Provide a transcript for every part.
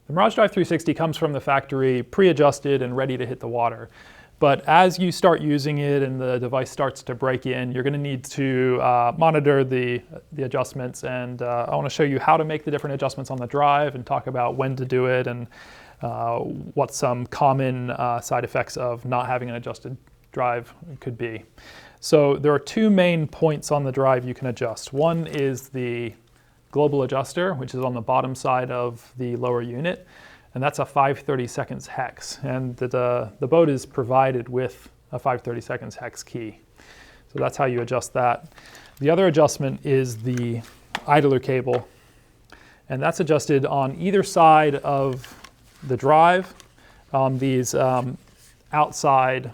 The Mirage Drive 360 comes from the factory pre-adjusted and ready to hit the water. But as you start using it and the device starts to break in, you're going to need to monitor the adjustments. And I want to show you how to make the different adjustments on the drive and talk about when to do it and what some common side effects of not having an adjusted drive could be. So there are two main points on the drive you can adjust. One is the global adjuster, which is on the bottom side of the lower unit, and that's a 5/32 hex. And the boat is provided with a 5/32 hex key. So that's how you adjust that. The other adjustment is the idler cable, and that's adjusted on either side of the drive on these outside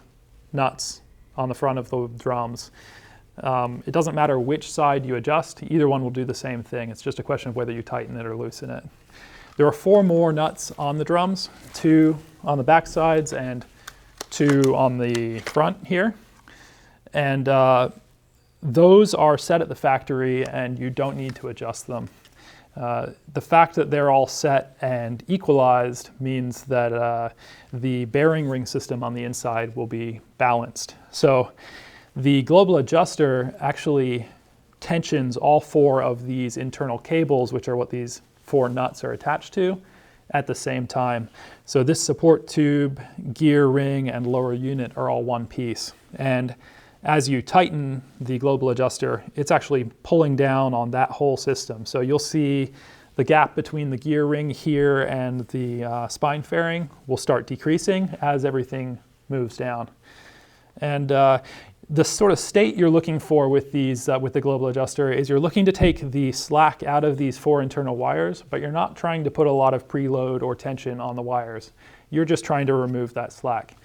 nuts on the front of the drums. It doesn't matter which side you adjust, either one will do the same thing. It's just a question of whether you tighten it or loosen it. There are 4 more nuts on the drums, 2 on the back sides and 2 on the front here. And those are set at the factory and you don't need to adjust them. The fact that they're all set and equalized means that the bearing ring system on the inside will be balanced. So the global adjuster actually tensions all 4 of these internal cables, which are what these 4 nuts are attached to, at the same time. So this support tube, gear ring, and lower unit are all one piece. And as you tighten the global adjuster, it's actually pulling down on that whole system. So you'll see the gap between the gear ring here and the spine fairing will start decreasing as everything moves down. And the sort of state you're looking for with these, with the global adjuster is you're looking to take the slack out of these 4 internal wires, but you're not trying to put a lot of preload or tension on the wires. You're just trying to remove that slack.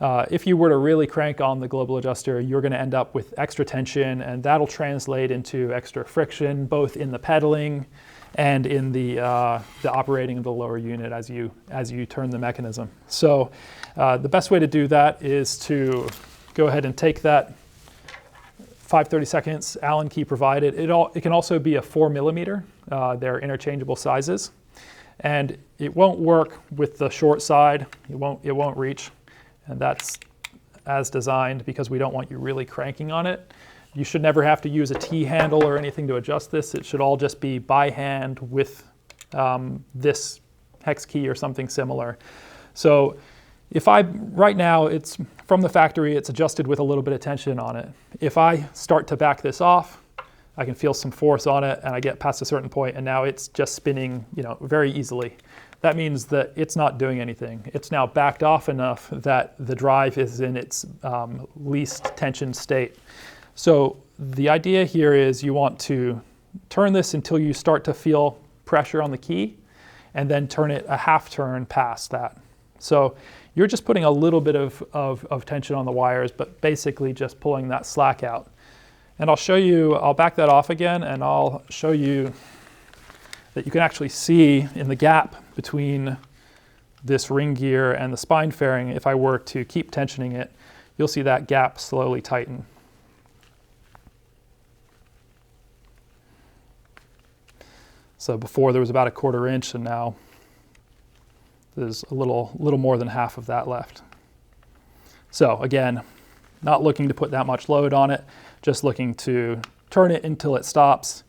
If you were to really crank on the global adjuster, you're going to end up with extra tension, and that'll translate into extra friction, both in the pedaling and in the operating of the lower unit as you turn the mechanism. So the best way to do that is to go ahead and take that 5/32 Allen key provided. It can also be a 4mm. They're interchangeable sizes, and it won't work with the short side. It won't reach, and that's as designed because we don't want you really cranking on it. You should never have to use a T-handle or anything to adjust this. It should all just be by hand with this hex key or something similar. So right now, it's from the factory, it's adjusted with a little bit of tension on it. If I start to back this off, I can feel some force on it and I get past a certain point and now it's just spinning, very easily. That means that it's not doing anything. It's now backed off enough that the drive is in its least tension state. So the idea here is you want to turn this until you start to feel pressure on the key and then turn it a half turn past that. So you're just putting a little bit of tension on the wires, but basically just pulling that slack out. And I'll back that off again, and I'll show you that you can actually see in the gap between this ring gear and the spine fairing, if I were to keep tensioning it, you'll see that gap slowly tighten. So before there was about a 1/4 inch, and now there's a little more than half of that left. So again, not looking to put that much load on it, just looking to turn it until it stops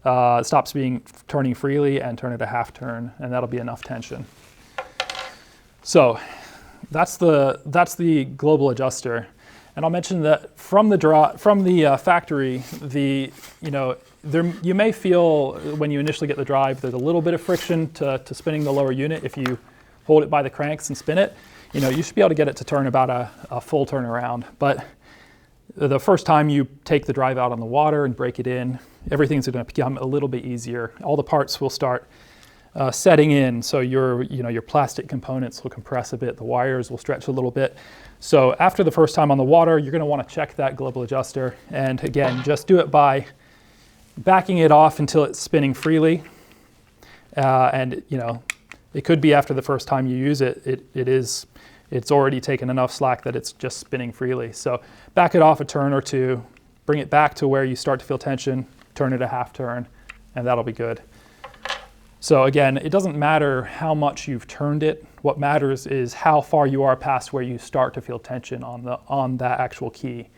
turning freely and turn it a half turn, and that'll be enough tension. So that's the global adjuster. And I'll mention that from the factory, you may feel when you initially get the drive, there's a little bit of friction to spinning the lower unit. If you hold it by the cranks and spin it, you should be able to get it to turn about a full turn around. But the first time you take the drive out on the water and break it in, everything's going to become a little bit easier. All the parts will start setting in, so your plastic components will compress a bit, the wires will stretch a little bit. So after the first time on the water, you're going to want to check that global adjuster, and again, just do it by backing it off until it's spinning freely. And it could be after the first time you use it, it's already taken enough slack that it's just spinning freely. So back it off a turn or two, bring it back to where you start to feel tension, turn it a half turn, and that'll be good. So again, it doesn't matter how much you've turned it. What matters is how far you are past where you start to feel tension on that actual key.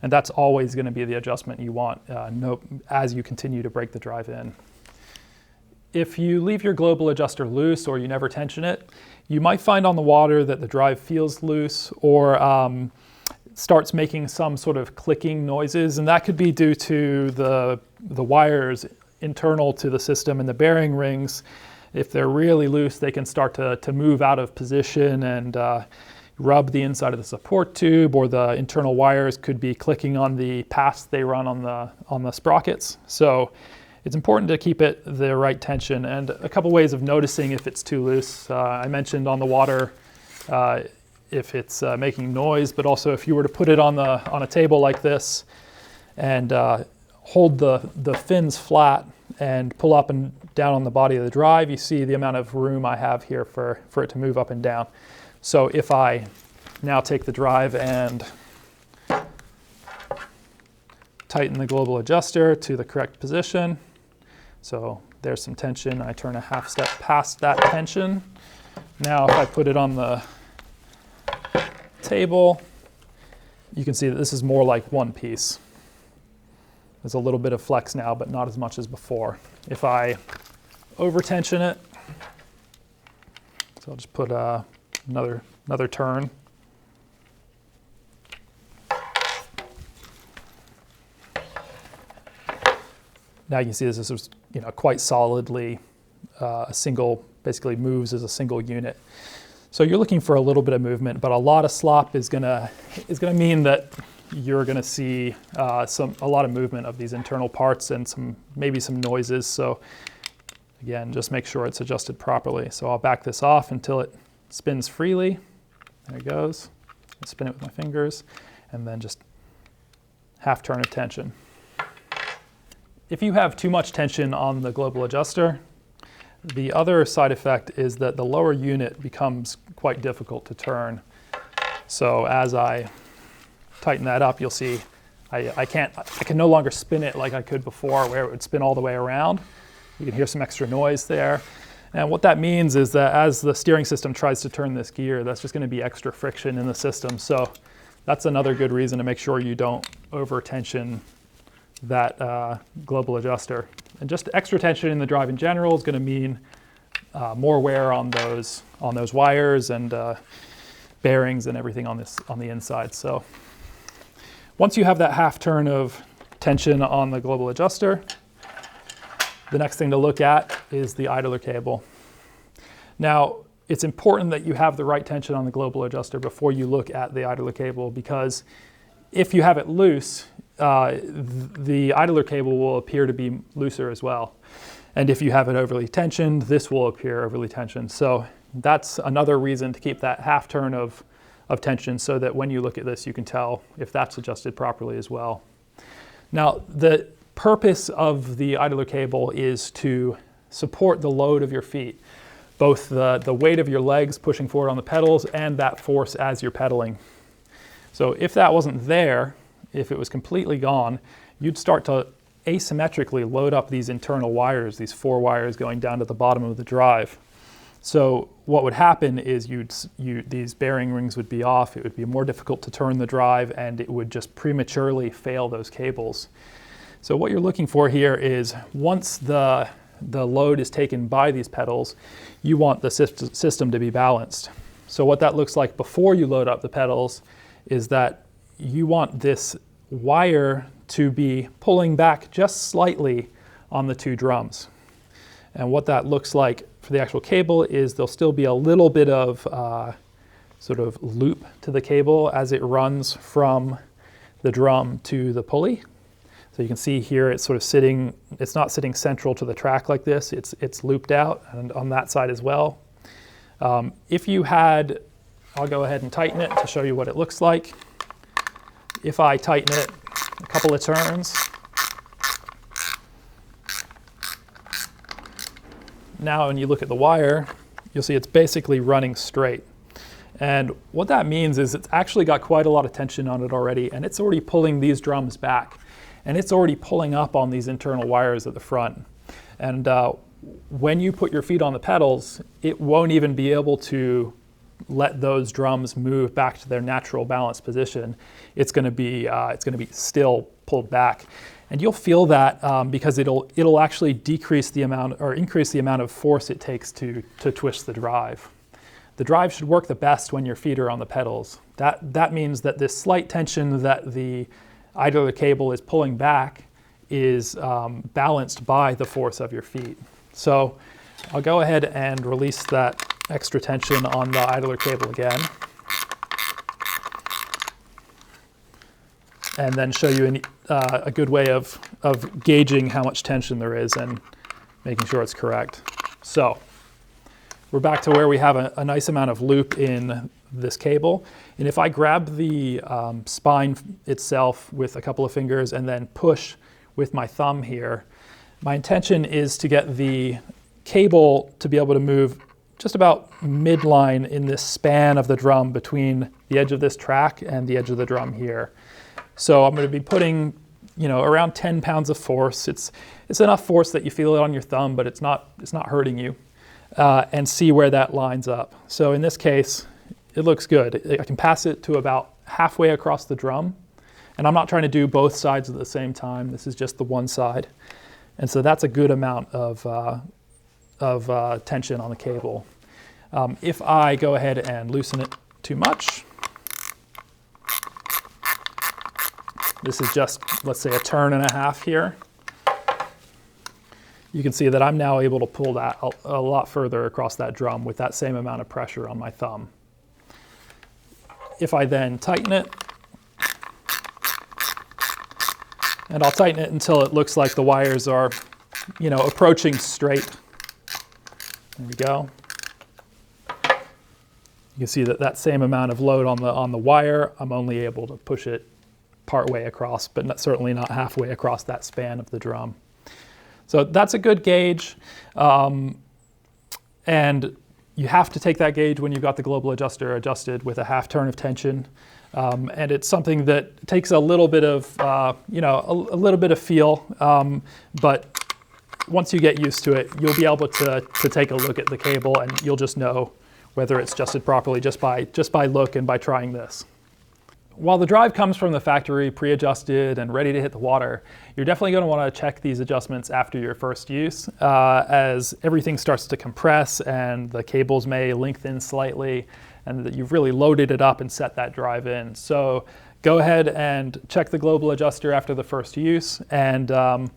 And that's always going to be the adjustment you want as you continue to break the drive in. If you leave your global adjuster loose or you never tension it, you might find on the water that the drive feels loose or starts making some sort of clicking noises, and that could be due to the wires internal to the system and the bearing rings. If they're really loose, they can start to move out of position and rub the inside of the support tube, or the internal wires could be clicking on the paths they run on the sprockets. So it's important to keep it the right tension, and a couple ways of noticing if it's too loose. I mentioned on the water if it's making noise, but also if you were to put it on a table like this and hold the fins flat and pull up and down on the body of the drive, you see the amount of room I have here for it to move up and down. So if I now take the drive and tighten the global adjuster to the correct position, so there's some tension, I turn a half step past that tension. Now if I put it on the table, you can see that this is more like one piece. There's a little bit of flex now, but not as much as before. If I over tension it, so I'll just put another turn. Now you can see this is quite solidly basically moves as a single unit. So you're looking for a little bit of movement, but a lot of slop is gonna mean that you're gonna see a lot of movement of these internal parts and maybe some noises. So again, just make sure it's adjusted properly. So I'll back this off until it spins freely. There it goes. I spin it with my fingers, and then just half turn of tension. If you have too much tension on the global adjuster, the other side effect is that the lower unit becomes quite difficult to turn. So as I tighten that up, you'll see I can no longer spin it like I could before, where it would spin all the way around. You can hear some extra noise there. And what that means is that as the steering system tries to turn this gear, that's just going to be extra friction in the system. So that's another good reason to make sure you don't over tension that global adjuster. And just extra tension in the drive in general is going to mean more wear on those wires and bearings and everything on the inside. So once you have that half turn of tension on the global adjuster, the next thing to look at is the idler cable. Now, it's important that you have the right tension on the global adjuster before you look at the idler cable, because if you have it loose, the idler cable will appear to be looser as well. And if you have it overly tensioned, this will appear overly tensioned. So that's another reason to keep that half turn of tension, so that when you look at this, you can tell if that's adjusted properly as well. Now, the purpose of the idler cable is to support the load of your feet, both the weight of your legs pushing forward on the pedals and that force as you're pedaling. So if that wasn't there, if it was completely gone, you'd start to asymmetrically load up these internal wires, these 4 wires going down to the bottom of the drive. So what would happen is these bearing rings would be off, it would be more difficult to turn the drive, and it would just prematurely fail those cables. So what you're looking for here is, once the load is taken by these pedals, you want the system to be balanced. So what that looks like before you load up the pedals is that you want this wire to be pulling back just slightly on the 2 drums. And what that looks like for the actual cable is there'll still be a little bit of sort of loop to the cable as it runs from the drum to the pulley. So you can see here it's sort of sitting, it's not sitting central to the track like this, it's looped out, and on that side as well. If you had, I'll go ahead and tighten it to show you what it looks like. If I tighten it a couple of turns, now when you look at the wire, you'll see it's basically running straight. And what that means is it's actually got quite a lot of tension on it already, and it's already pulling these drums back. And it's already pulling up on these internal wires at the front. And when you put your feet on the pedals, it won't even be able to let those drums move back to their natural balanced position. It's going to be still pulled back, and you'll feel that because it'll actually decrease the amount or increase the amount of force it takes to twist the drive. The drive should work the best when your feet are on the pedals. That means that this slight tension that the idler cable is pulling back is balanced by the force of your feet. So I'll go ahead and release that extra tension on the idler cable again, and then show you a good way of gauging how much tension there is and making sure it's correct. So we're back to where we have a nice amount of loop in this cable. And if I grab the spine itself with a couple of fingers and then push with my thumb here, my intention is to get the cable to be able to move just about midline in this span of the drum between the edge of this track and the edge of the drum here. So I'm going to be putting, around 10 pounds of force. It's enough force that you feel it on your thumb, but it's not hurting you, and see where that lines up. So in this case, it looks good. I can pass it to about halfway across the drum, and I'm not trying to do both sides at the same time. This is just the one side. And so that's a good amount of tension on the cable. If I go ahead and loosen it too much, this is just, let's say, a turn and a half here, you can see that I'm now able to pull that a lot further across that drum with that same amount of pressure on my thumb. If I then tighten it, and I'll tighten it until it looks like the wires are, approaching straight. There we go. You can see that same amount of load on the wire, I'm only able to push it part way across, but certainly not halfway across that span of the drum. So that's a good gauge. And you have to take that gauge when you've got the global adjuster adjusted with a half turn of tension. And it's something that takes a little bit of, a little bit of feel, but once you get used to it, you'll be able to take a look at the cable, and you'll just know whether it's adjusted properly just by look and by trying this. While the drive comes from the factory pre-adjusted and ready to hit the water, you're definitely going to want to check these adjustments after your first use, as everything starts to compress and the cables may lengthen slightly, and that you've really loaded it up and set that drive in. So go ahead and check the global adjuster after the first use. And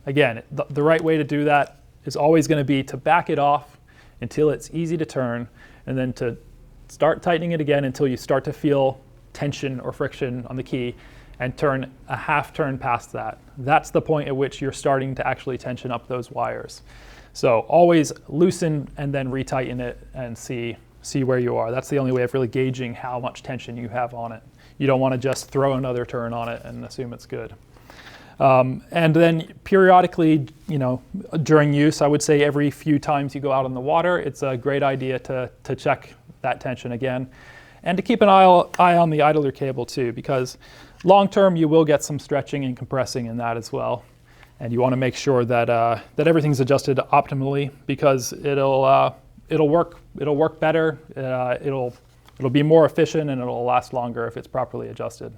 again, the right way to do that is always going to be to back it off until it's easy to turn, and then to start tightening it again until you start to feel tension or friction on the key, and turn a half turn past that. That's the point at which you're starting to actually tension up those wires. So always loosen and then retighten it and see where you are. That's the only way of really gauging how much tension you have on it. You don't want to just throw another turn on it and assume it's good. And then periodically, during use, I would say every few times you go out on the water, it's a great idea to check that tension again. And to keep an eye on the idler cable too, because long term you will get some stretching and compressing in that as well. And you want to make sure that that everything's adjusted optimally, because it'll work better, it'll be more efficient, and it'll last longer if it's properly adjusted.